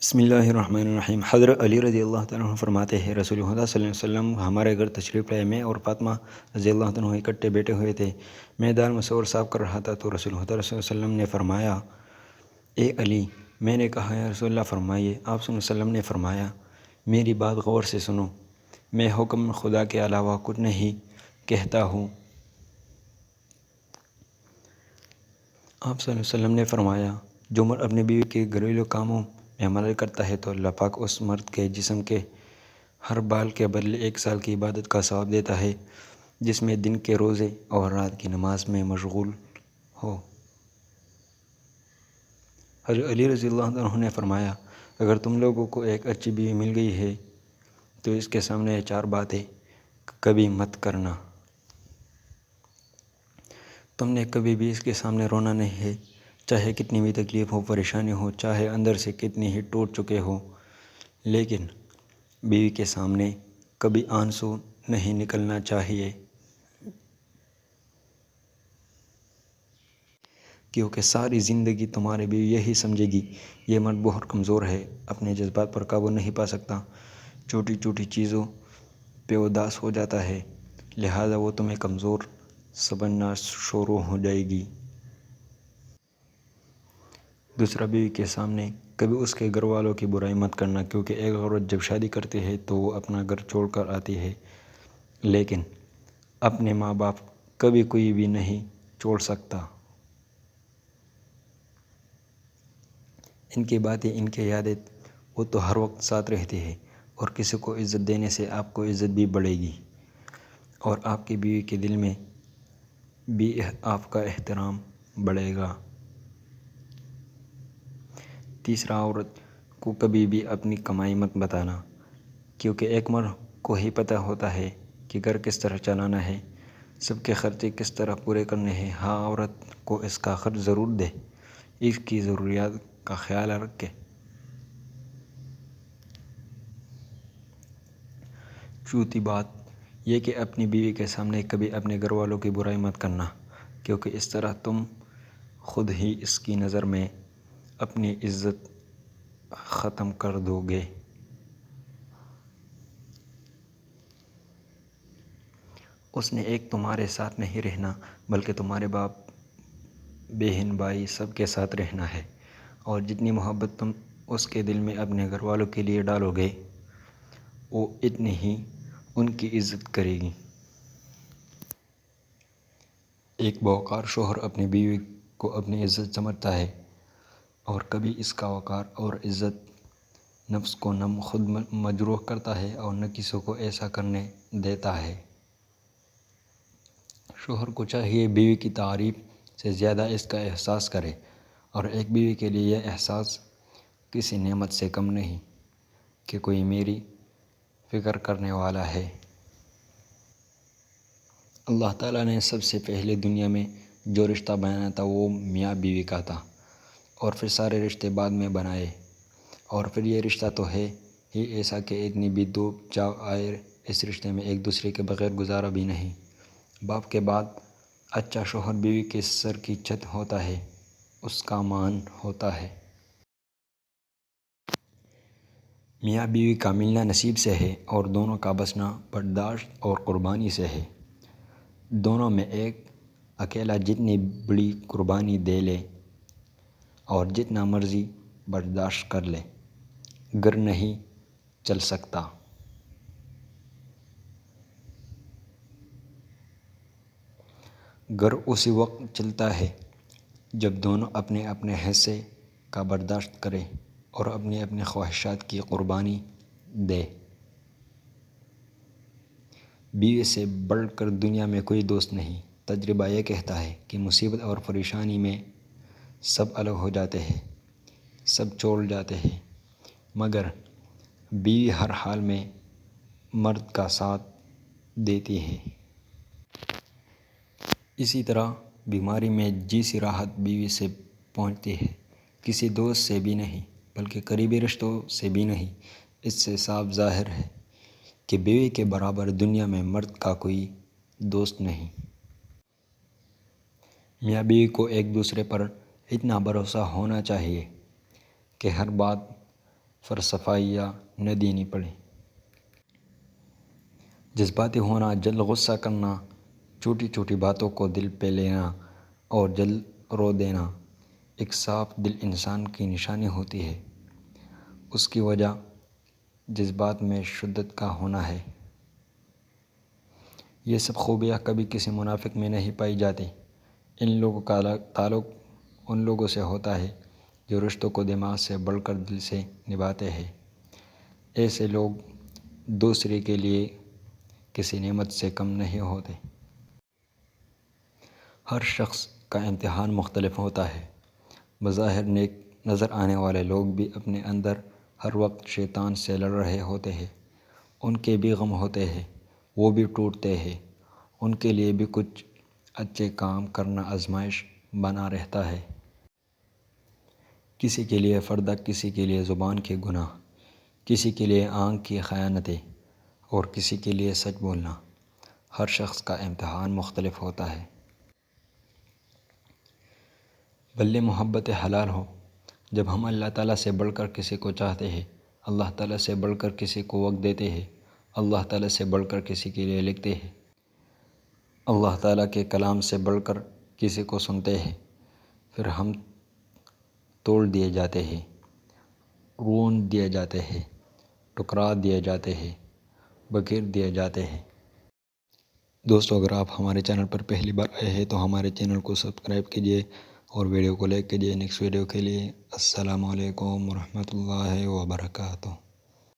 بسم اللہ الرحمن الرحیم۔ حضرت علی رضی اللہ تعالیٰ عنہ فرماتے ہیں، رسول خدا صلی اللہ علیہ وسلم ہمارے گھر تشریف لائے۔ میں اور فاطمہ رضی اللہ عنہ اکٹھے بیٹھے ہوئے تھے۔ میں دار مسور صاف کر رہا تھا تو رسول خدا صلی اللہ علیہ وسلم نے فرمایا، اے علی۔ میں نے کہا، یا رسول اللہ فرمائیے۔ آپ صلی اللہ علیہ وسلم نے فرمایا، میری بات غور سے سنو، میں حکم خدا کے علاوہ کچھ نہیں کہتا ہوں۔ آپ صلی اللہ علیہ وسلم نے فرمایا، جو مرد اپنی بیوی کے گھریلو کاموں میں مدد کرتا ہے تو اللہ پاک اس مرد کے جسم کے ہر بال کے بدلے 1 سال کی عبادت کا ثواب دیتا ہے، جس میں دن کے روزے اور رات کی نماز میں مشغول ہو۔ حضرت علی رضی اللہ عنہ نے فرمایا، اگر تم لوگوں کو ایک اچھی بیوی مل گئی ہے تو اس کے سامنے یہ 4 باتیں کبھی مت کرنا۔ تم نے کبھی بھی اس کے سامنے رونا نہیں ہے، چاہے کتنی بھی تکلیف ہو، پریشانی ہو، چاہے اندر سے کتنی ہی ٹوٹ چکے ہو، لیکن بیوی کے سامنے کبھی آنسو نہیں نکلنا چاہیے، کیونکہ ساری زندگی تمہاری بیوی یہی سمجھے گی، یہ مرد بہت کمزور ہے، اپنے جذبات پر قابو نہیں پا سکتا، چھوٹی چھوٹی چیزوں پہ اداس ہو جاتا ہے، لہٰذا وہ تمہیں کمزور سمجھنا شروع ہو جائے گی۔ دوسرا، بیوی کے سامنے کبھی اس کے گھر والوں کی برائی مت کرنا، کیونکہ ایک عورت جب شادی کرتی ہے تو وہ اپنا گھر چھوڑ کر آتی ہے، لیکن اپنے ماں باپ کبھی کوئی بھی نہیں چھوڑ سکتا۔ ان کی باتیں، ان کی یادیں، وہ تو ہر وقت ساتھ رہتی ہے، اور کسی کو عزت دینے سے آپ کو عزت بھی بڑھے گی، اور آپ کی بیوی کے دل میں بھی آپ کا احترام بڑھے گا۔ تیسرا، عورت کو کبھی بھی اپنی کمائی مت بتانا، کیونکہ ایک مرد کو ہی پتہ ہوتا ہے کہ گھر کس طرح چلانا ہے، سب کے خرچے کس طرح پورے کرنے ہیں۔ ہاں، عورت کو اس کا خرچ ضرور دے، اس کی ضروریات کا خیال رکھے۔ چوتھی بات یہ کہ اپنی بیوی کے سامنے کبھی اپنے گھر والوں کی برائی مت کرنا، کیونکہ اس طرح تم خود ہی اس کی نظر میں اپنی عزت ختم کر دو گے۔ اس نے ایک تمہارے ساتھ نہیں رہنا، بلکہ تمہارے باپ، بہن، بھائی سب کے ساتھ رہنا ہے، اور جتنی محبت تم اس کے دل میں اپنے گھر والوں کے لیے ڈالو گے، وہ اتنی ہی ان کی عزت کرے گی۔ ایک باوقار شوہر اپنی بیوی کو اپنی عزت سمجھتا ہے، اور کبھی اس کا وقار اور عزت نفس کو نہ خود مجروح کرتا ہے اور نہ کسی کو ایسا کرنے دیتا ہے۔ شوہر کو چاہیے بیوی کی تعریف سے زیادہ اس کا احساس کرے، اور ایک بیوی کے لیے یہ احساس کسی نعمت سے کم نہیں کہ کوئی میری فکر کرنے والا ہے۔ اللہ تعالیٰ نے سب سے پہلے دنیا میں جو رشتہ بنایا تھا وہ میاں بیوی کا تھا، اور پھر سارے رشتے بعد میں بنائے، اور پھر یہ رشتہ تو ہے ہی ایسا کہ اتنی بھی دھوپ چھاؤ آئے اس رشتے میں ایک دوسرے کے بغیر گزارا بھی نہیں۔ باپ کے بعد اچھا شوہر بیوی کے سر کی چھت ہوتا ہے، اس کا مان ہوتا ہے۔ میاں بیوی کا ملنا نصیب سے ہے، اور دونوں کا بسنا برداشت اور قربانی سے ہے۔ دونوں میں ایک اکیلا جتنی بڑی قربانی دے لے اور جتنا مرضی برداشت کر لے، گھر نہیں چل سکتا۔ گھر اسی وقت چلتا ہے جب دونوں اپنے اپنے حصے کا برداشت کریں اور اپنی اپنی خواہشات کی قربانی دے۔ بیوی سے بڑھ کر دنیا میں کوئی دوست نہیں۔ تجربہ یہ کہتا ہے کہ مصیبت اور پریشانی میں سب الگ ہو جاتے ہیں، سب چھوڑ جاتے ہیں، مگر بیوی ہر حال میں مرد کا ساتھ دیتی ہے۔ اسی طرح بیماری میں جیسی راحت بیوی سے پہنچتی ہے، کسی دوست سے بھی نہیں، بلکہ قریبی رشتوں سے بھی نہیں۔ اس سے صاف ظاہر ہے کہ بیوی کے برابر دنیا میں مرد کا کوئی دوست نہیں۔ میاں بیوی کو ایک دوسرے پر اتنا بھروسہ ہونا چاہیے کہ ہر بات فرصفائیاں نہ دینی پڑیں۔ جذباتی ہونا، جلد غصہ کرنا، چھوٹی چھوٹی باتوں کو دل پہ لینا اور جلد رو دینا ایک صاف دل انسان کی نشانی ہوتی ہے۔ اس کی وجہ جذبات میں شدت کا ہونا ہے۔ یہ سب خوبیاں کبھی کسی منافق میں نہیں پائی جاتی۔ ان لوگوں کا تعلق ان لوگوں سے ہوتا ہے جو رشتوں کو دماغ سے بڑھ کر دل سے نبھاتے ہیں۔ ایسے لوگ دوسرے کے لیے کسی نعمت سے کم نہیں ہوتے۔ ہر شخص کا امتحان مختلف ہوتا ہے۔ بظاہر نیک نظر آنے والے لوگ بھی اپنے اندر ہر وقت شیطان سے لڑ رہے ہوتے ہیں۔ ان کے بھی غم ہوتے ہیں، وہ بھی ٹوٹتے ہیں۔ ان کے لیے بھی کچھ اچھے کام کرنا آزمائش بنا رہتا ہے۔ کسی کے لیے پردہ، کسی کے لیے زبان کے گناہ، کسی کے لیے آنکھ کی خیانتیں اور کسی کے لیے سچ بولنا۔ ہر شخص کا امتحان مختلف ہوتا ہے۔ بھلے محبت حلال ہو، جب ہم اللہ تعالیٰ سے بڑھ کر کسی کو چاہتے ہیں، اللہ تعالیٰ سے بڑھ کر کسی کو وقت دیتے ہیں، اللہ تعالیٰ سے بڑھ کر کسی کے لیے لکھتے ہیں، اللہ تعالیٰ کے کلام سے بڑھ کر کسی کو سنتے ہیں، پھر ہم توڑ دیے جاتے ہیں، رون دیے جاتے ہیں، ٹکرا دیے جاتے ہیں، بکھیر دیے جاتے ہیں۔ دوستو، اگر آپ ہمارے چینل پر پہلی بار آئے ہیں تو ہمارے چینل کو سبسکرائب کیجئے اور ویڈیو کو لائک کیجئے۔ نیکسٹ ویڈیو کے لیے السلام علیکم ورحمۃ اللہ وبرکاتہ۔